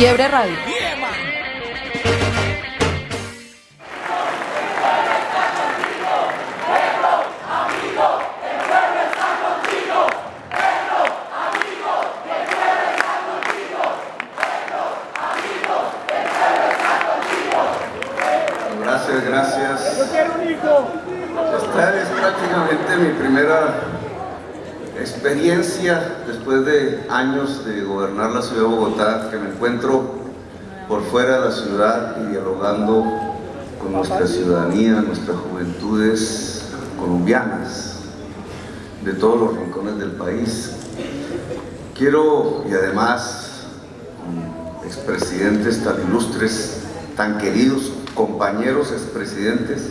Quiebre Radio. Gracias. Esta es prácticamente mi primera experiencia después de años de gobernar la ciudad de Bogotá, que me encuentro por fuera de la ciudad y dialogando con nuestra ciudadanía, nuestras juventudes colombianas de todos los rincones del país. Quiero, y además con expresidentes tan ilustres, tan queridos, compañeros expresidentes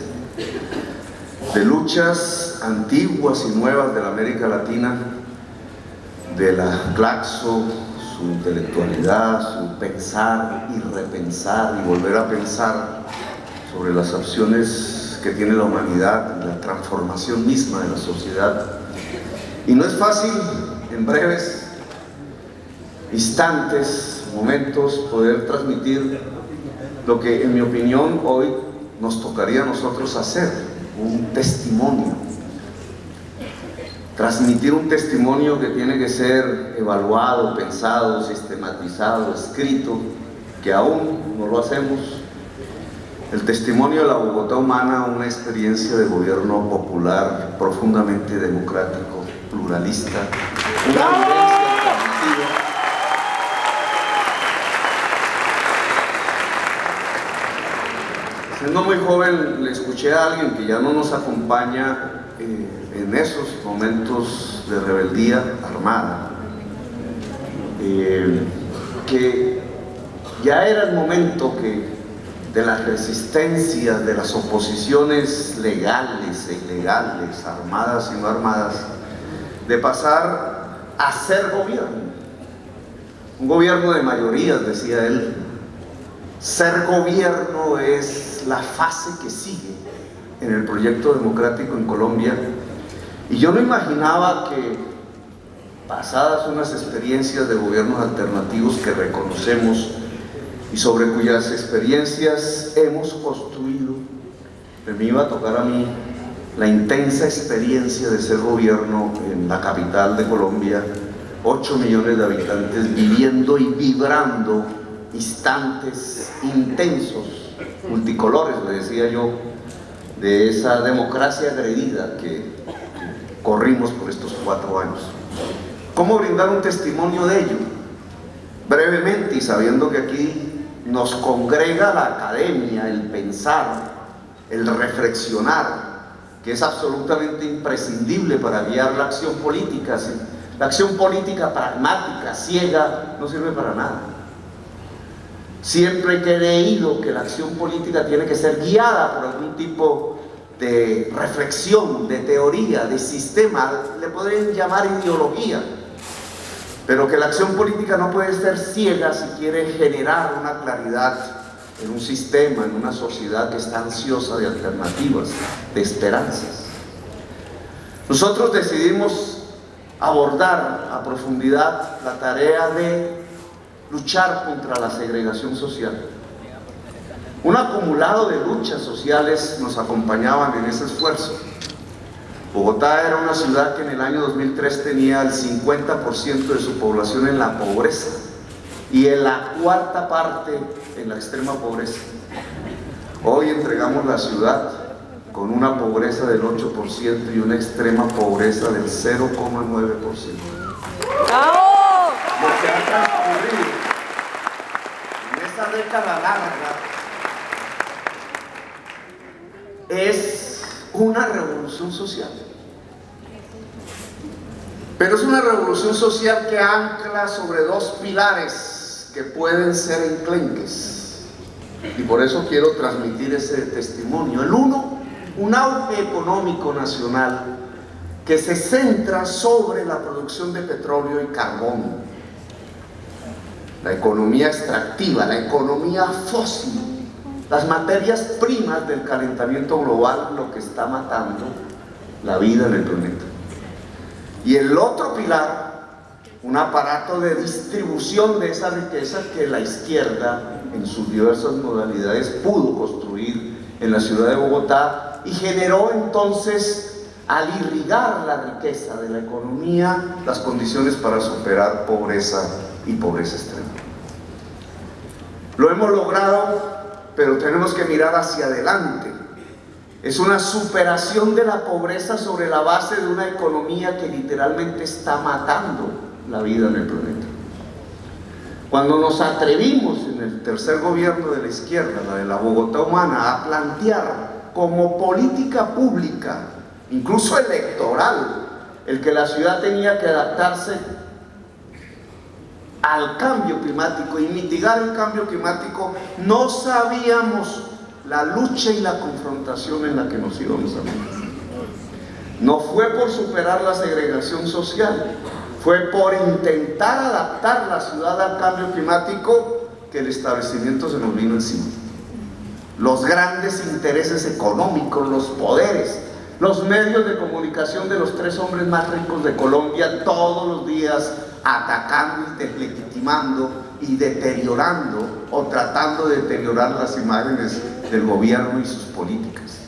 de luchas antiguas y nuevas de la América Latina, de la Claxo, su intelectualidad, su pensar y repensar y volver a pensar sobre las opciones que tiene la humanidad y la transformación misma de la sociedad. Y no es fácil en breves instantes, momentos, poder transmitir lo que en mi opinión hoy nos tocaría a nosotros hacer, un testimonio. Transmitir un testimonio que tiene que ser evaluado, pensado, sistematizado, escrito, que aún no lo hacemos. El testimonio de la Bogotá humana, una experiencia de gobierno popular, profundamente democrático, pluralista, una vivencia alternativa. Siendo muy joven, le escuché a alguien que ya no nos acompaña en esos momentos de rebeldía armada, que ya era el momento de las resistencias, de las oposiciones legales e ilegales, armadas y no armadas, de pasar a ser gobierno. Un gobierno de mayorías, decía él. Ser gobierno es la fase que sigue en el proyecto democrático en Colombia, y yo no imaginaba que, pasadas unas experiencias de gobiernos alternativos que reconocemos y sobre cuyas experiencias hemos construido, me iba a tocar a mí la intensa experiencia de ser gobierno en la capital de Colombia, 8 millones de habitantes viviendo y vibrando instantes intensos, multicolores, le decía yo, de esa democracia agredida que corrimos por estos 4 años. ¿Cómo brindar un testimonio de ello? Brevemente, y sabiendo que aquí nos congrega la academia, el pensar, el reflexionar, que es absolutamente imprescindible para guiar la acción política. La acción política pragmática, ciega, no sirve para nada. Siempre he creído que la acción política tiene que ser guiada por algún tipo de reflexión, de teoría, de sistema, le podrían llamar ideología, pero que la acción política no puede ser ciega si quiere generar una claridad en un sistema, en una sociedad que está ansiosa de alternativas, de esperanzas. Nosotros decidimos abordar a profundidad la tarea de luchar contra la segregación social. Un acumulado de luchas sociales nos acompañaban en ese esfuerzo. Bogotá era una ciudad que en el año 2003 tenía el 50% de su población en la pobreza y en la 4ª parte en la extrema pobreza. Hoy entregamos la ciudad con una pobreza del 8% y una extrema pobreza del 0,9%. Lo que ha transcurrido en esta década larga es una revolución social, pero es una revolución social que ancla sobre 2 pilares que pueden ser enclenques, y por eso quiero transmitir ese testimonio. El uno, un auge económico nacional que se centra sobre la producción de petróleo y carbón, la economía extractiva, la economía fósil, las materias primas del calentamiento global, lo que está matando la vida en el planeta. Y el otro pilar un aparato de distribución de esa riqueza que la izquierda, en sus diversas modalidades, pudo construir en la ciudad de Bogotá y generó entonces, al irrigar la riqueza de la economía, las condiciones para superar pobreza y pobreza extrema. Lo hemos logrado, pero tenemos que mirar hacia adelante. Es una superación de la pobreza sobre la base de una economía que literalmente está matando la vida en el planeta. Cuando nos atrevimos en el tercer gobierno de la izquierda, la de la Bogotá humana, a plantear como política pública, incluso electoral, el que la ciudad tenía que adaptarse al cambio climático y mitigar el cambio climático, no sabíamos la lucha y la confrontación en la que nos íbamos a meter. No fue por superar la segregación social, fue por intentar adaptar la ciudad al cambio climático que el establecimiento se nos vino encima. Los grandes intereses económicos, los poderes, los medios de comunicación de los tres hombres más ricos de Colombia, todos los días atacando y deslegitimando y deteriorando o tratando de deteriorar las imágenes del gobierno y sus políticas.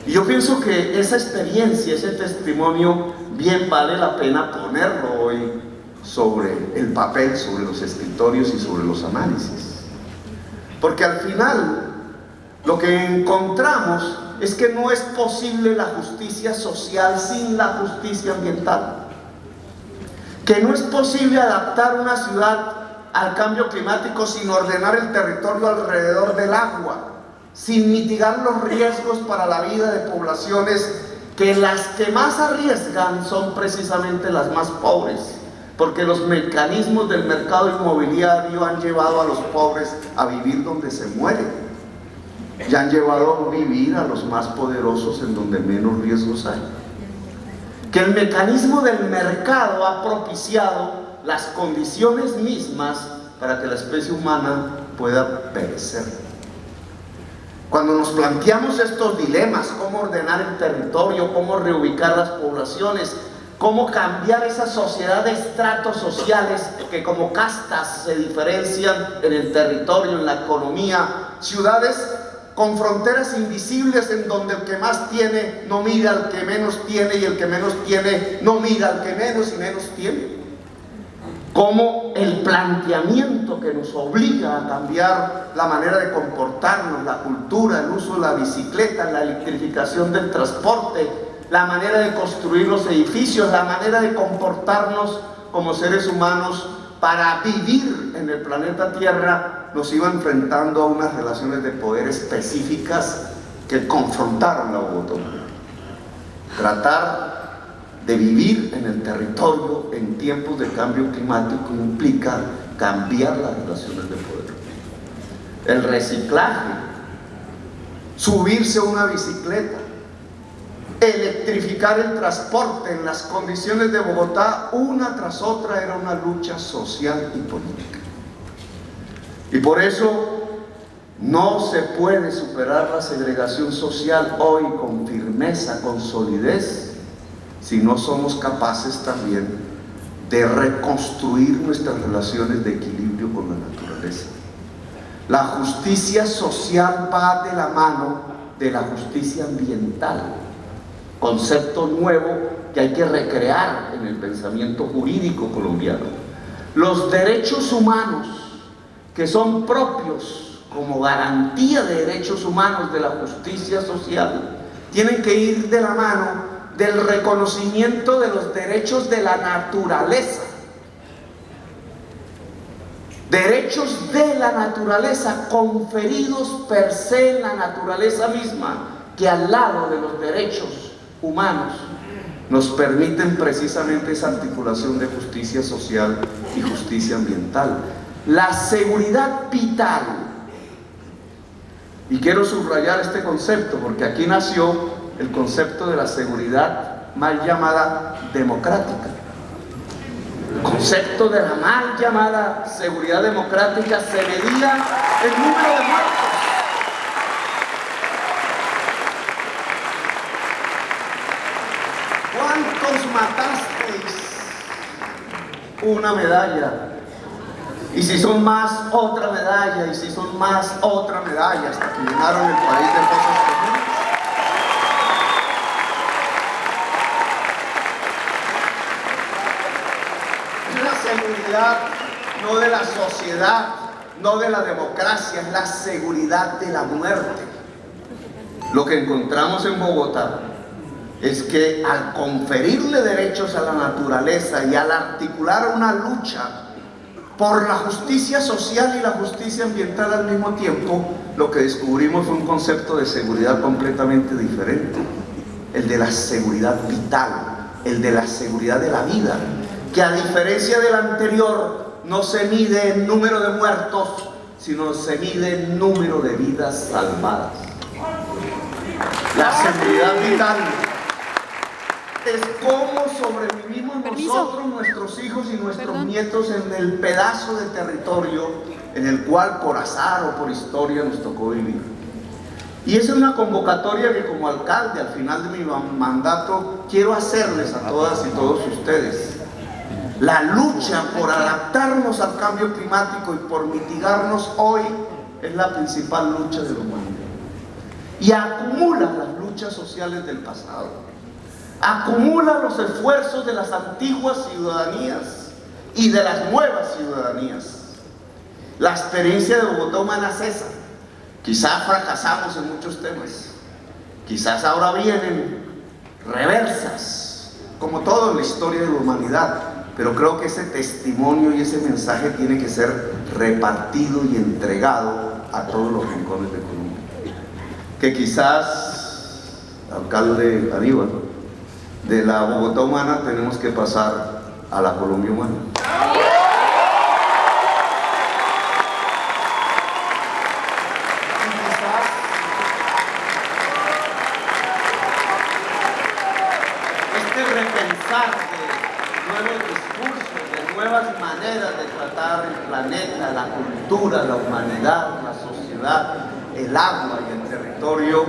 Y yo pienso que esa experiencia, ese testimonio, bien vale la pena ponerlo hoy sobre el papel, sobre los escritorios y sobre los análisis. Porque al final lo que encontramos es que no es posible la justicia social sin la justicia ambiental. Que no es posible adaptar una ciudad al cambio climático sin ordenar el territorio alrededor del agua, sin mitigar los riesgos para la vida de poblaciones que las que más arriesgan son precisamente las más pobres, porque los mecanismos del mercado inmobiliario han llevado a los pobres a vivir donde se mueren y han llevado a vivir a los más poderosos en donde menos riesgos hay. Que el mecanismo del mercado ha propiciado las condiciones mismas para que la especie humana pueda perecer. Cuando nos planteamos estos dilemas, cómo ordenar el territorio, cómo reubicar las poblaciones, cómo cambiar esa sociedad de estratos sociales que como castas se diferencian en el territorio, en la economía, ciudades con fronteras invisibles en donde el que más tiene no mira al que menos tiene y el que menos tiene no mira al que menos y menos tiene. Como el planteamiento que nos obliga a cambiar la manera de comportarnos, la cultura, el uso de la bicicleta, la electrificación del transporte, la manera de construir los edificios, la manera de comportarnos como seres humanos para vivir en el planeta Tierra, nos iba enfrentando a unas relaciones de poder específicas que confrontaron la Bogotá. Tratar de vivir en el territorio en tiempos de cambio climático implica cambiar las relaciones de poder. El reciclaje, subirse a una bicicleta, electrificar el transporte en las condiciones de Bogotá, una tras otra era una lucha social y política. Y por eso no se puede superar la segregación social hoy con firmeza, con solidez, si no somos capaces también de reconstruir nuestras relaciones de equilibrio con la naturaleza. La justicia social va de la mano de la justicia ambiental, concepto nuevo que hay que recrear en el pensamiento jurídico colombiano. Los derechos humanos, que son propios como garantía de derechos humanos de la justicia social, tienen que ir de la mano del reconocimiento de los derechos de la naturaleza. Derechos de la naturaleza conferidos per se en la naturaleza misma, que al lado de los derechos humanos nos permiten precisamente esa articulación de justicia social y justicia ambiental. La seguridad vital, y quiero subrayar este concepto porque aquí nació el concepto de la seguridad mal llamada democrática. El concepto de la mal llamada seguridad democrática se medía en número de muertos. ¿Cuántos matasteis una medalla. Y si son más, otra medalla. Y si son más, otra medalla, hasta que llenaron el país de cosas comunes. Es la seguridad no de la sociedad, no de la democracia, es la seguridad de la muerte. Lo que encontramos en Bogotá es que al conferirle derechos a la naturaleza y al articular una lucha por la justicia social y la justicia ambiental al mismo tiempo, lo que descubrimos fue un concepto de seguridad completamente diferente, el de la seguridad vital, el de la seguridad de la vida, que a diferencia del anterior no se mide en número de muertos, sino se mide en número de vidas salvadas. La seguridad vital es cómo sobrevivimos nosotros, nuestros hijos y nuestros nietos en el pedazo de territorio en el cual por azar o por historia nos tocó vivir. Y esa es una convocatoria que como alcalde al final de mi mandato quiero hacerles a todas y todos ustedes. La lucha por adaptarnos al cambio climático y por mitigarnos hoy es la principal lucha de la humanidad. Y acumula las luchas sociales del pasado, acumula los esfuerzos de las antiguas ciudadanías y de las nuevas ciudadanías. La experiencia de Bogotá Humana es esa. Quizás fracasamos en muchos temas, quizás ahora vienen reversas, como todo en la historia de la humanidad, pero creo que ese testimonio y ese mensaje tiene que ser repartido y entregado a todos los rincones de Colombia. Que quizás, alcalde Aníbal, de la Bogotá humana tenemos que pasar a la Colombia humana. Este repensar de nuevos discursos, de nuevas maneras de tratar el planeta, la cultura, la humanidad, la sociedad, el agua y el territorio,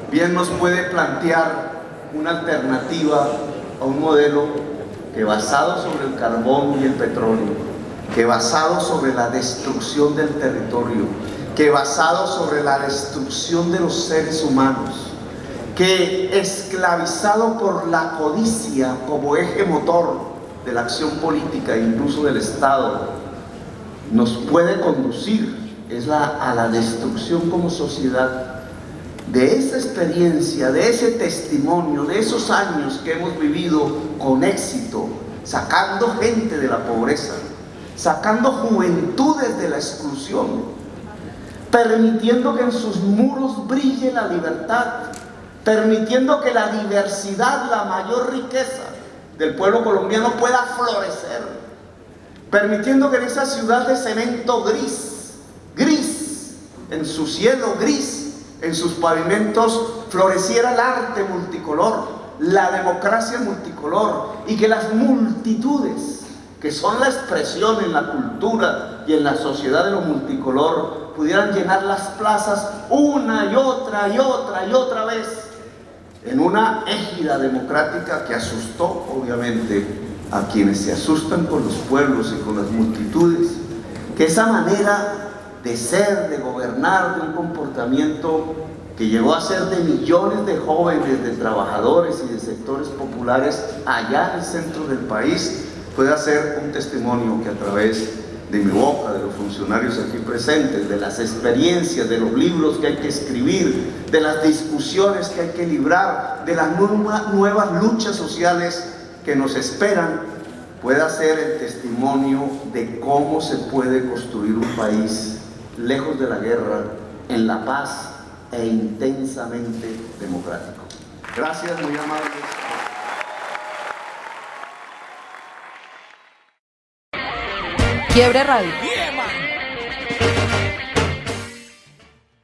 bien nos puede plantear una alternativa a un modelo que basado sobre el carbón y el petróleo, que basado sobre la destrucción del territorio, que basado sobre la destrucción de los seres humanos, que esclavizado por la codicia como eje motor de la acción política e incluso del Estado, nos puede conducir a la destrucción como sociedad. De esa experiencia, de ese testimonio, de esos años que hemos vivido con éxito, sacando gente de la pobreza, sacando juventudes de la exclusión, permitiendo que en sus muros brille la libertad, permitiendo que la diversidad, la mayor riqueza del pueblo colombiano pueda florecer, permitiendo que en esa ciudad de cemento gris, en su cielo gris, en sus pavimentos floreciera el arte multicolor, la democracia multicolor, y que las multitudes, que son la expresión en la cultura y en la sociedad de lo multicolor, pudieran llenar las plazas una y otra y otra y otra vez, en una égida democrática que asustó obviamente a quienes se asustan con los pueblos y con las multitudes, que esa manera de ser, de gobernar, de un comportamiento que llegó a ser de millones de jóvenes, de trabajadores y de sectores populares allá en el centro del país, pueda ser un testimonio que a través de mi boca, de los funcionarios aquí presentes, de las experiencias, de los libros que hay que escribir, de las discusiones que hay que librar, de las nuevas luchas sociales que nos esperan, pueda ser el testimonio de cómo se puede construir un país lejos de la guerra, en la paz e intensamente democrático. Gracias, muy amables. Quiebre Radio.